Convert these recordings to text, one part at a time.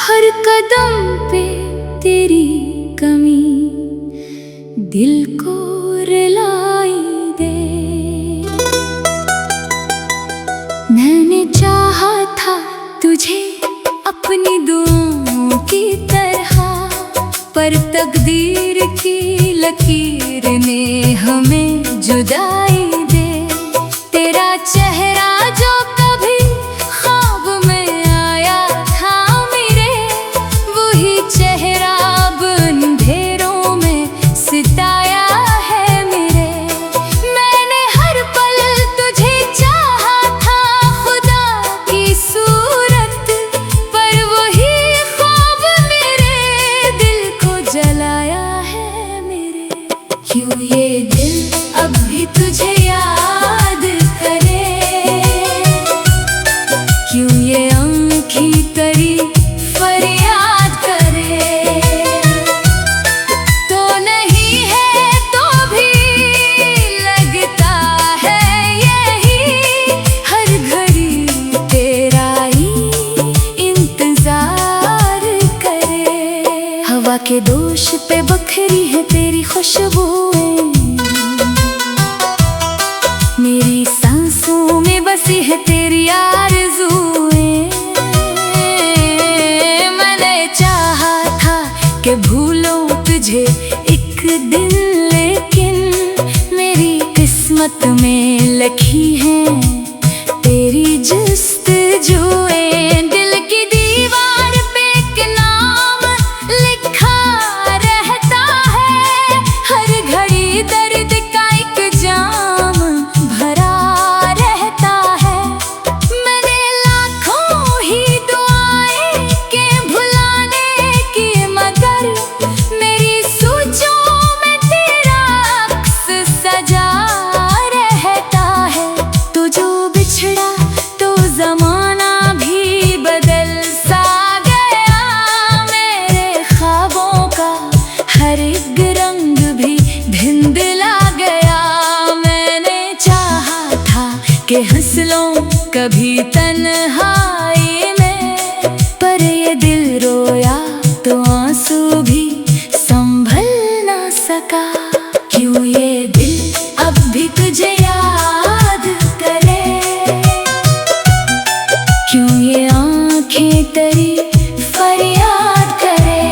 हर कदम पे तेरी कमी दिल को रुलाई दे। मैंने चाहा था तुझे अपनी दुआओं की तरह, पर तकदीर की लकीर ने हमें जुदाई दे। तेरा चेहरा जो कभी ख्वाब में आया था मेरे, वही चेहरा अब अंधेरों में सिताया है मेरे। मैंने हर पल तुझे चाहा था खुदा की सूरत, पर वही ख्वाब मेरे दिल को जलाया है मेरे। क्यों ये दिल अब भी तुझे याद करे, क्यों ये आँखें तेरी फरियाद करे। तो नहीं है तो भी लगता है यही, हर घड़ी तेरा ही इंतजार करे। हवा के दोष पे बखरी है तेरी खुशबुएं, मेरी सांसों में बसी है तेरी आरज़ुएं। मैंने चाहा था कि भूलूं तुझे एक दिन, लेकिन मेरी किस्मत में लिखी है तेरी जस्तजुएं। दिल की दीवार पे एक नाम लिखा रहता है, हर घड़ी दर्द का एक जाम भरा रहता है। मैंने लाखों ही दुआएं के भुलाने की, मगर मेरी सोचों में तेरा अक्स सजा रहता है। तो जो बिछड़ा तो जमाना भी बदल सा गया, मेरे ख्वाबों का हर एक रंग भी धिंधला गया। मैंने चाहा था कि हंस लूं कभी तन्हाई में, पर ये दिल रोया तो आंसू भी संभल ना सका। क्यों ये दिल अब भी तुझे याद करे, क्यों ये आँखें तेरी फरियाद करे।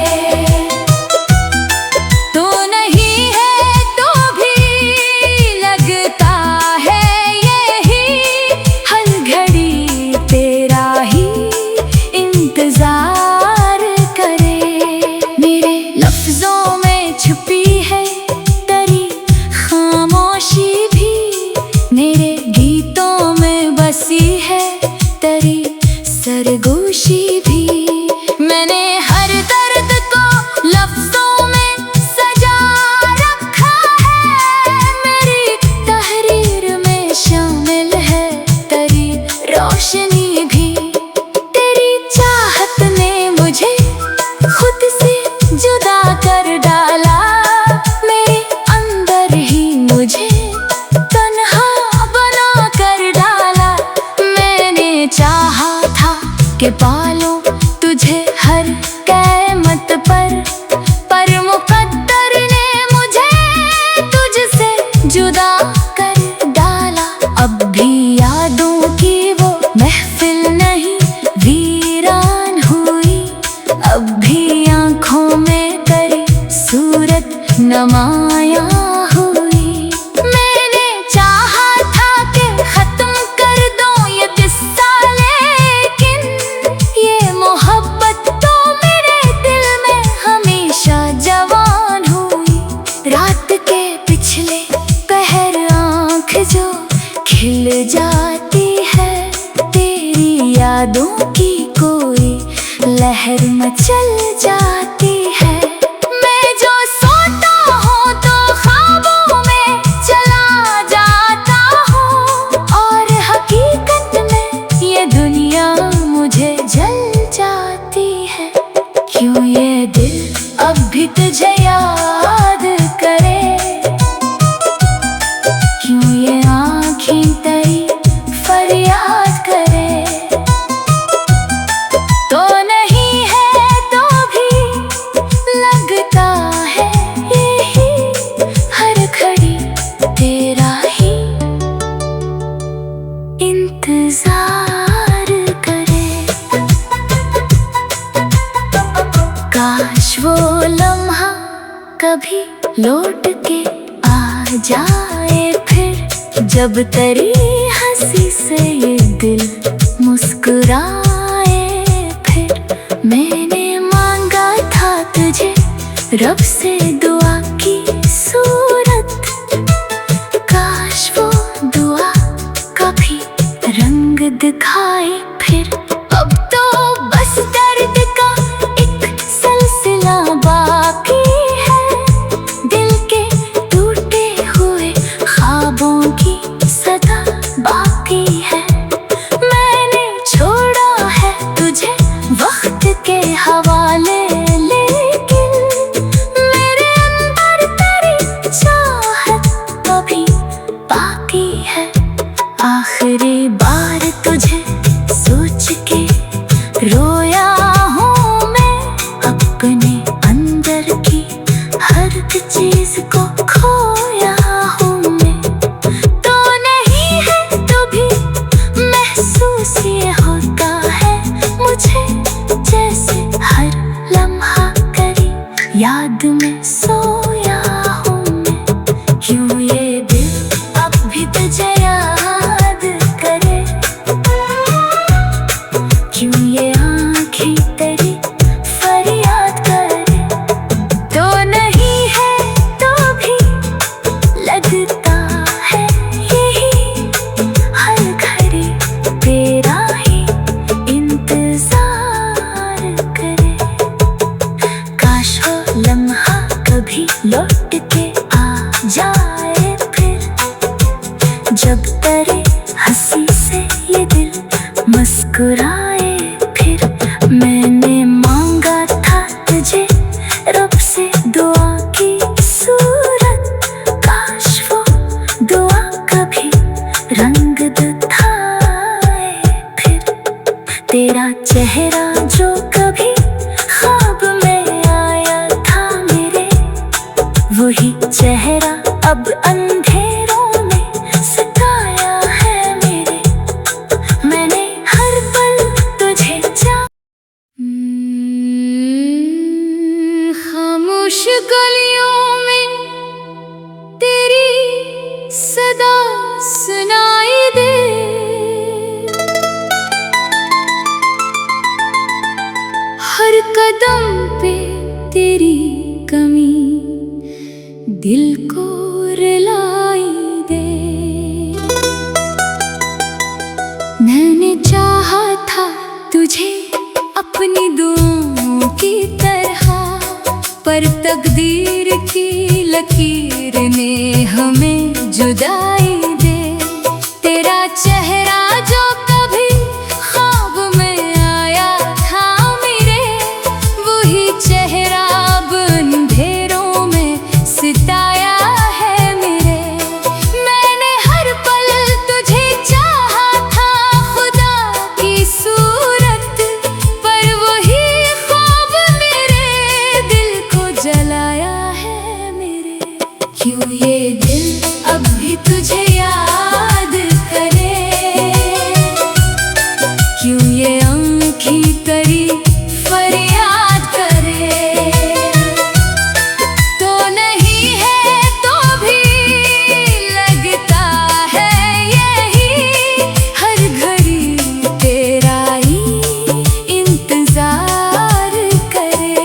तो नहीं है तो भी लगता है यही, हर घड़ी तेरा ही इंतजार करे। मेरे लफ्जों में छुपी है तेरी खामोशी भी, मेरे गीतों में बसी है तेरी सरगोशी भी। मैंने हर दर्द को लफ्जों में सजा रखा है, मेरी तहरीर में शामिल है तेरी रोशनी भी। तेरी चाहत ने मुझे खुद से जुदा कर डाला, मेरे अंदर ही मुझे तन्हा बना कर डाला। मैंने चाहा था कि पालूं तुझे हर क़यामत पर मुक़द्दर ने मुझे तुझसे जुदा कर डाला। अब भी यादों की वो महफिल नहीं वीरान हुई, अब भी आँखों में तेरी सूरत नुमाया हुई। मैंने चाहा था कि खत्म कर दूं ये किस्सा, लेकिन ये मोहब्बत तो मेरे दिल में हमेशा जवान हुई। रात के पिछले पहर आँख जो खिल जाती है, तेरी यादों की कोई लहर मचल जाती है। मैं जो सोता हूँ तो ख्वाबों में चला जाता हूँ, और हकीकत में ये दुनिया मुझे जल जाती है। क्यों ये दिल अब भी तुझे याद करे, क्यों ये आँखें तेरी फरियाद करे। तो नहीं है कभी लौट के आ जाए फिर, जब तेरी हंसी से ये दिल मुस्कुराए फिर। मैंने मांगा था तुझे रब से दुआ की सूरत, काश वो दुआ कभी रंग दिखाए फिर। अब तो बस दर्द का एक सिलसिला बाकी है, दिल के टूटे हुए ख्वाबों की सदा बाकी है। मैंने छोड़ा है तुझे वक्त के हवाले, लेकिन मेरे अंदर तेरी चाहत अभी बाकी है। आखिरी बार तुझे सोच के रोया हूँ मैं, अपने अंदर की हर चीज को खोया हूँ मैं। तो नहीं है तो भी महसूस ये होता है मुझे, जैसे हर लम्हा तेरी याद में सोया हूँ मैं। क्यों ये दिल अब भी तुझे याद करे, क्यों ये आँखें तेरी फरियाद करे। तो नहीं है तो भी लगता है यही, हर घड़ी तेरा ही इंतजार करे। काश हो लम्हा कभी लौट के आ जाए फिर, जब तेरे हंसी से ये दिल मुस्कुराए फिर। मैंने मांगा था तुझे रब से दुआ की सूरत, काश वो दुआ कभी रंग दिखाए फिर। तेरा चेहरा जो कभी ख्वाब में आया था मेरे, वही चेहरा अब अंधेरों में सताया है मेरे। मैंने हर पल तुझे खामोश गलियों में तेरी सदा सुनाई दे, हर कदम पे तेरी कमी दिल को रुलाई दे। मैंने चाहा था तुझे अपनी दुआओं की तरह, पर तकदीर की लकीर ने हमें जुदाई दे। तेरा चेहरा जो कभी ख्वाब में आया था मेरे, वही चेहरा अब अंधेरों में सिताया है मेरे। मैंने हर पल तुझे चाहा था खुदा की सूरत, पर वही ख्वाब मेरे दिल को जलाया है मेरे। क्यों ये दिल अब भी तुझे याद करे, क्यों ये आँखें तेरी फरियाद करे। तो नहीं है तो भी लगता है यही, हर घड़ी तेरा ही इंतजार करे।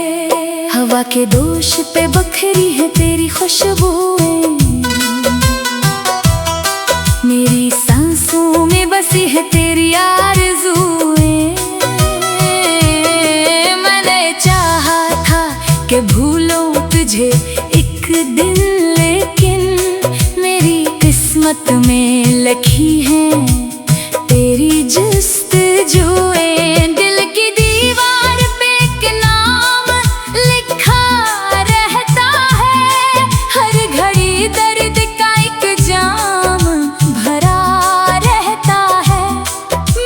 हवा के दोष पे बखरी है तेरी खुशबुएं, मेरी सांसों में बसी है तेरी आरज़ुएं। मैंने चाहा था कि भूलूं तुझे एक दिन, लेकिन मेरी किस्मत में लिखी है तेरी जस्तजुएं। दिल की दीवार पे एक नाम लिखा रहता है, हर घड़ी दर्द का एक जाम भरा रहता है।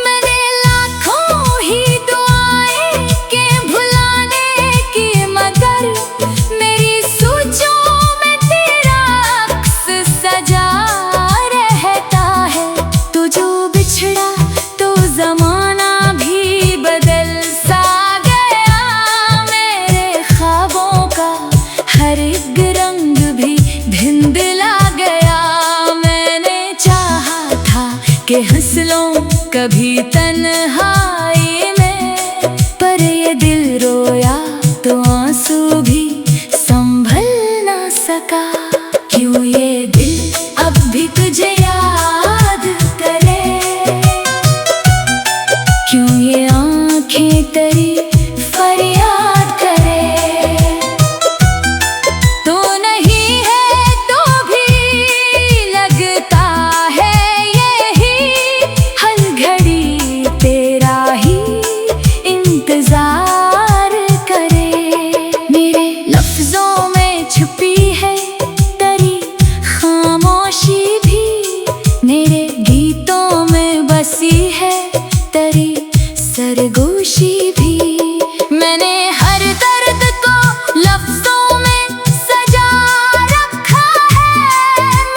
मैंने लाखों ही दुआएं के भुलाने की, मगर हंस लूं कभी तन्हाई में, पर ये दिल रोया तो आंसू भी संभल ना सका। क्यों ये दिल अब भी तुझे याद करे, क्यों ये आंखें तेरी फरियाद करे। तो नहीं है तो भी लगता है यही, हर घड़ी तेरा ही इंतजार करे। मेरे लफ्जों में छुपी है तेरी खामोशी भी, मेरे गीतों में बसी है तेरी सरगोशी भी। मैंने हर दर्द को लफ्जों में सजा रखा है,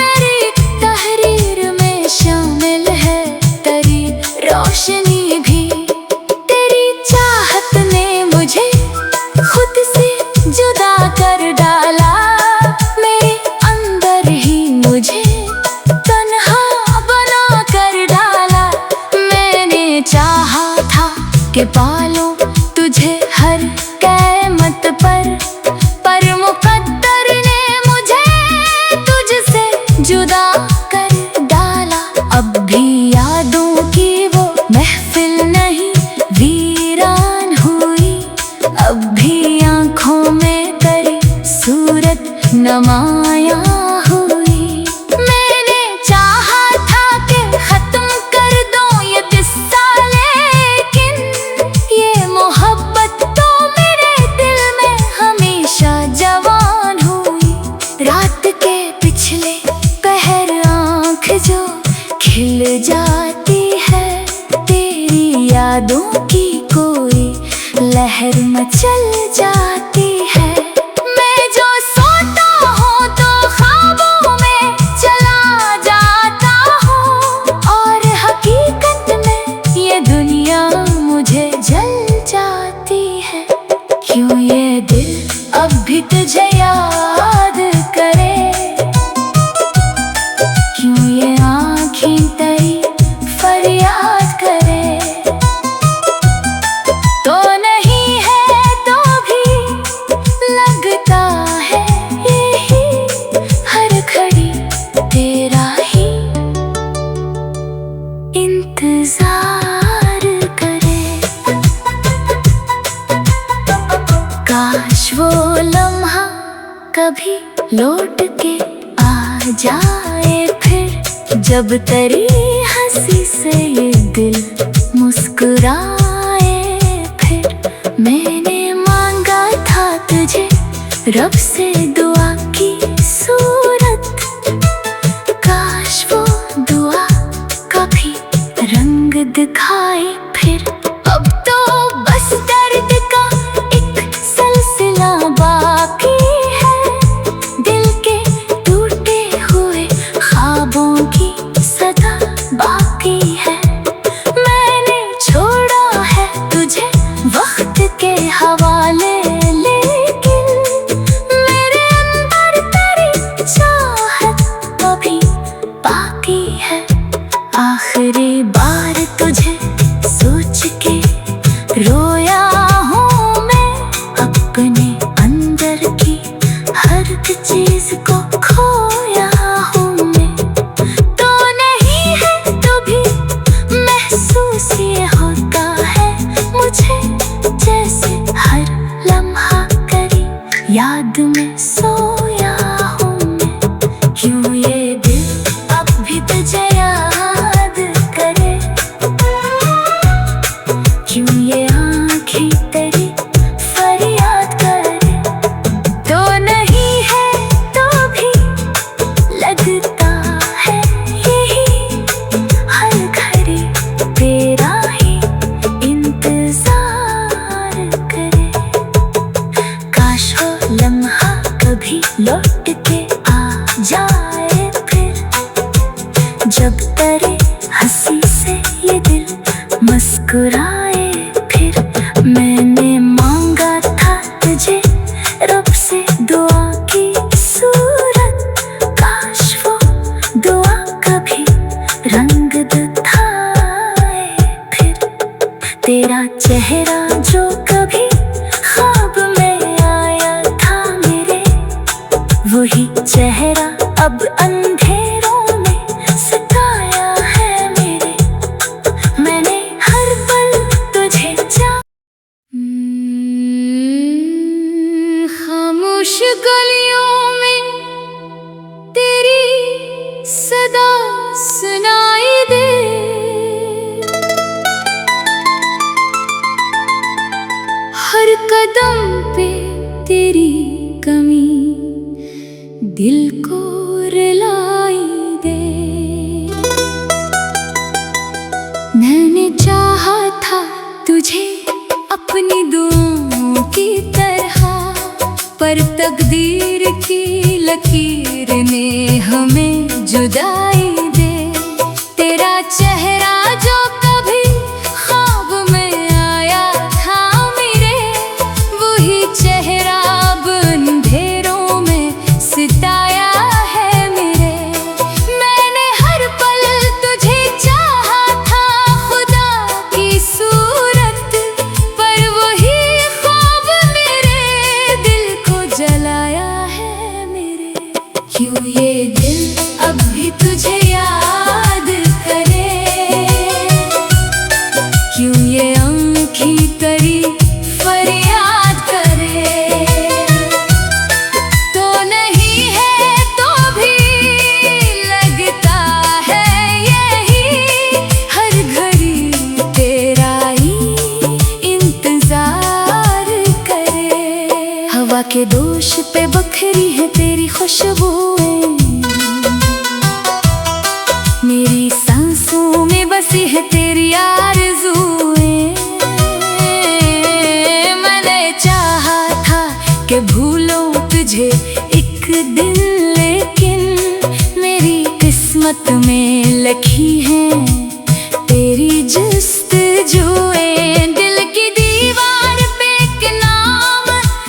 मेरी तहरीर में शामिल है तेरी रोशनी भी। तेरी चाहत ने मुझे खुद से जुदा कर डाला, मेरे अंदर ही मुझे तन्हा बना कर डाला। मैंने चाहा था कि पालूं तुझे हर क़यामत पर मुक़द्दर ने मुझे तुझसे जुदा कर डाला। अब भी यादों की वो महफिल नहीं वीरान हुई, अब भी आँखों में तेरी सूरत नुमायां हुई। मैंने चाहा था कि खत्म कर दूं ये किस्सा, लेकिन ये मोहब्बत तो मेरे दिल में हमेशा जवान हुई। रात के पिछले पहर आँख जो खिल जाती है, तेरी यादों की कोई लहर मचल जाती है। मैं जो सोता हूँ तो ख्वाबों में चला जाता हूँ, और हकीकत में ये दुनिया मुझे जल जाती है। क्यों ये दिल अब भी तुझे याद करे, क्यों ये आँखें तेरी फरियाद करे। तो नहीं है तो भी लगता है यही, हर घड़ी तेरा ही इंतजार करे। काश वो लम्हा कभी लौट के आ जाए फिर, जब तेरी हंसी से ये दिल मुस्कुराए फिर। मैंने मांगा था तुझे रब से दुआ की सूरत, काश वो दुआ कभी रंग दिखाए फिर। अब तो बस दर्द का एक सिलसिला बाकी है, दिल के टूटे हुए ख्वाबों की सदा बाकी है। मैंने छोड़ा है तुझे वक्त के हवाले, लेकिन मेरे अंदर तेरी चाहत अभी बाकी है। आखिरी बार तुझे सोच के रोया हूँ मैं, अपने अंदर की हर चीज को खोया हूँ मैं। तो नहीं है तो भी महसूस ये होता है मुझे, जैसे हर लम्हा करी याद में सोया हूँ मैं। क्यों ये दिल अब भी तुझे याद करे, क्यों ये आँखें तेरी फरियाद करे। तो नहीं है तो भी लगता है यही, हर घड़ी तेरा ही इंतजार करे। काश हो लम्हा कभी हर कदम पे तेरी कमी दिल को रुलाई दे। मैंने चाहा था तुझे अपनी दुआओं की तरह, पर तकदीर की लकीर ने हमें जुदाई दे। तेरा चेहरा जो कभी ख्वाब में आया था मेरे, वही चेहरा अब अंधेरों में सिताया है मेरे। मैंने हर पल तुझे चाहा था खुदा की सूरत, पर वही ख्वाब मेरे दिल को जलाया है मेरे। क्यों ये दिल अब भी तुझे याद करे, क्यों ये आँखें तेरी फरियाद करे। तो नहीं है तो भी लगता है यही, हर घड़ी तेरा ही इंतजार करे। हवा के दोष पे बखरी है तेरी खुशबुएं, मेरी सांसों में बसी है तेरी आरज़ुएं। मैंने चाहा था कि भूलूं तुझे एक दिन, लेकिन मेरी किस्मत में लिखी है तेरी जस्तजुएं। दिल की दीवार पे एक नाम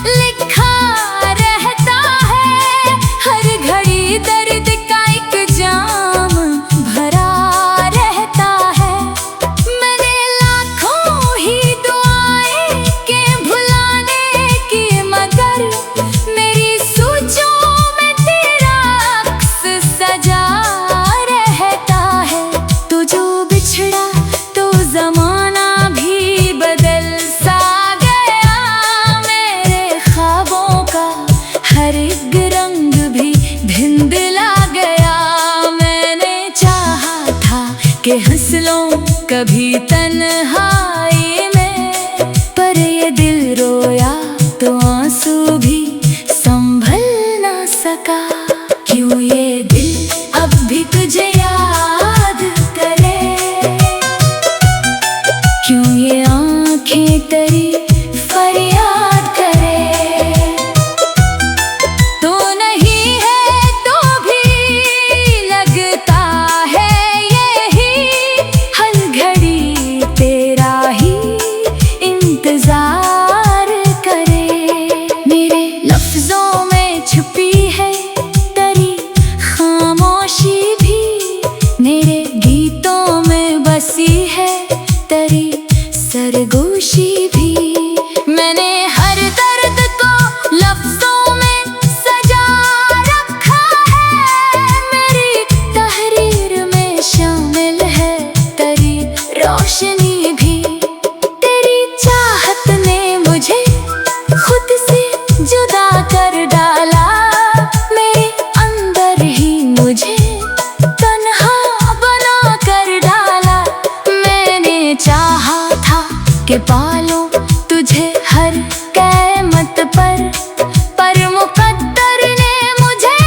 लिखा रहता है, हर घड़ी दर्द का एक जाम भरा रहता है। मैंने लाखों ही दुआएं के भुलाने की, मगर मेरी सोचों में तेरा अक्स सजा रहता है। तो जो बिछड़ा तो जमाना भी बदल सा गया, मेरे ख्वाबों का हर एक रंग भी धिंधला गया। मैंने चाहा था कि हंस लूं कभी तन्हाई में, पर ये दिल रोया तो आंसू भी संभल ना सका। क्यों ये दिल अब भी तुझे याद करे, क्यों ये आँखें तेरी फरियाद करे। तो नहीं है तो भी लगता है यही, हर घड़ी तेरा ही इंतजार करे। मेरे लफ्जों में छुपी है तेरी खामोशी भी, मेरे गीतों में बसी है तेरी सरगोशी भी। मैंने हर दर्द को लफ्जों में सजा रखा है, मेरी तहरीर में शामिल है तेरी रोशनी भी। तेरी चाहत ने मुझे खुद से जुदा कर डाला, मेरे अंदर ही मुझे तन्हा बना कर डाला। मैंने चाहा था कि पालूं तुझे हर क़यामत पर मुकद्दर ने मुझे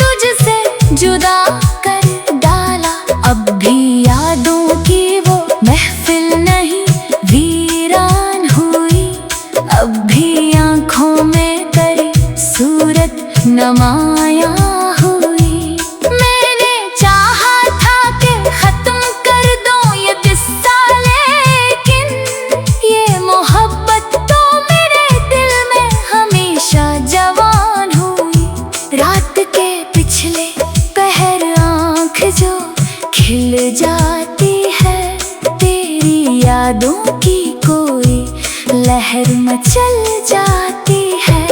तुझसे जुदा कर डाला। अब भी यादों की वो महफिल नहीं वीरान हुई, अब भी आँखों में तेरी सूरत नुमायां हुई। मैंने चाहा था कि खत्म कर दूं ये किस्सा, लेकिन ये मोहब्बत तो मेरे दिल में हमेशा जवान हुई। रात के पिछले पहर आँख जो खिल जाती है, तेरी यादों की कोई लहर मचल जाती है।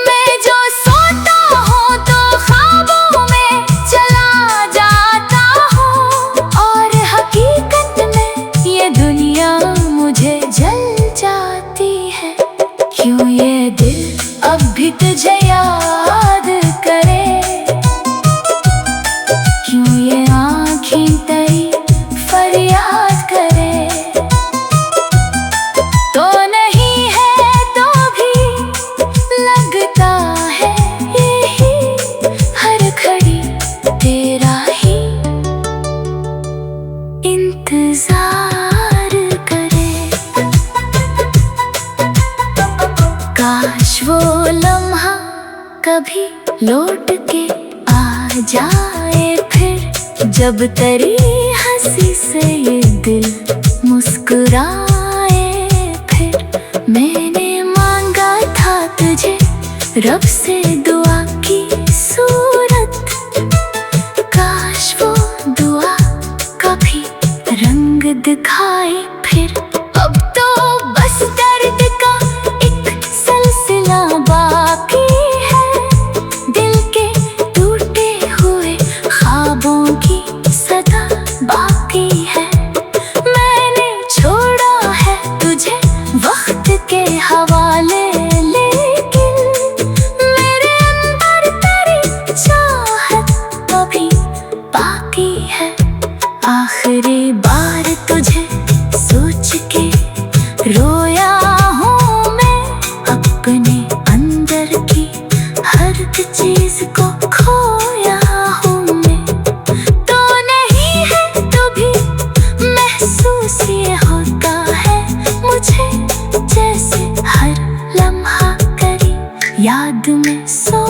मैं जो सोता हूँ तो ख्वाबों में चला जाता हूँ, और हकीकत में ये दुनिया मुझे जल जाती है। क्यों ये दिल अब भी तुझे याद करे, क्यों ये आँखें तेरी फरियाद करे। तो नहीं है वो लम्हा कभी लौट के आ जाए फिर, जब तेरी हंसी से ये दिल मुस्कुराए फिर। मैंने मांगा था तुझे रब से दुआ की सूरत, काश वो दुआ कभी रंग दिखाए फिर। अब तो बस दर्द का एक सिलसिला बाकी है, दिल के टूटे हुए ख्वाबों की सदा बाकी है। मैंने छोड़ा है तुझे वक्त के हवाले, लेकिन मेरे अंदर तेरी चाहत अभी बाकी है। आखिरी बार तुझे सोच के रोया हूँ मैं, अपने अंदर की हर चीज को खोया हूँ मैं। तो नहीं है तो भी महसूस ये होता है मुझे, जैसे हर लम्हा तेरी याद में सो